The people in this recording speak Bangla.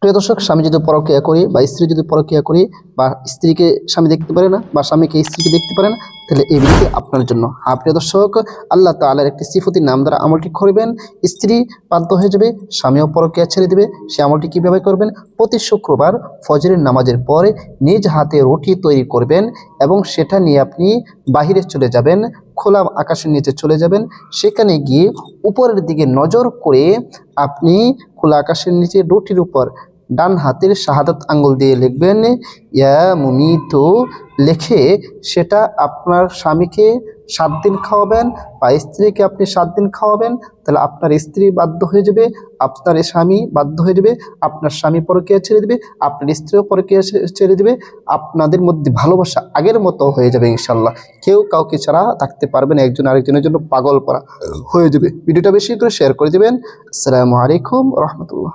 প্রিয় দর্শক, স্বামী যদি পরকীয়া করি বা স্ত্রী যদি পরকীয়া করি বা স্ত্রীকে স্বামী দেখতে পারে না বা স্বামীকে স্ত্রীকে দেখতে পারে না, তাহলে এই ভিডিওটি আপনার জন্য। হ্যাঁ প্রিয় দর্শক, আল্লাহ তাআলার একটি সিফতি নাম দ্বারা আমলটি করবেন, স্ত্রী বাধ্য হয়ে যাবে, স্বামীও পরকীয়া ছেড়ে দেবে। সে আমলটি কীভাবে করবেন? প্রতি শুক্রবার ফজরের নামাজের পরে নিজ হাতে রুটি তৈরি করবেন এবং সেটা নিয়ে আপনি বাহিরে চলে যাবেন, খোলা আকাশের নিচে চলে যাবেন। সেখানে গিয়ে উপরের দিকে নজর করে আপনি খোলা আকাশের নিচে রুটির উপর ডান হাতের শাহাদাত আঙ্গুল দিয়ে লিখবেন ইয়া মুমিতু, লিখে সেটা আপনার স্বামীকে 7 দিন খাওয়াবেন বা স্ত্রীকে আপনি 7 দিন খাওয়াবেন। তাহলে আপনার স্ত্রী বাধ্য হয়ে যাবে, আপনার স্বামী বাধ্য হয়ে যাবে, আপনার স্বামী পরকীয়া ছেড়ে দেবে, আপনার স্ত্রীও পরকীয়া ছেড়ে দেবে। আপনাদের মধ্যে ভালোবাসা আগের মতো হয়ে যাবে ইনশাল্লাহ। কেউ কাউকে ছাড়া থাকতে পারবে না, একজন আরেকজনের জন্য পাগল করা হয়ে যাবে। ভিডিওটা বেশি করে শেয়ার করে দেবেন। আসসালামু আলাইকুম রহমতুল্লাহ।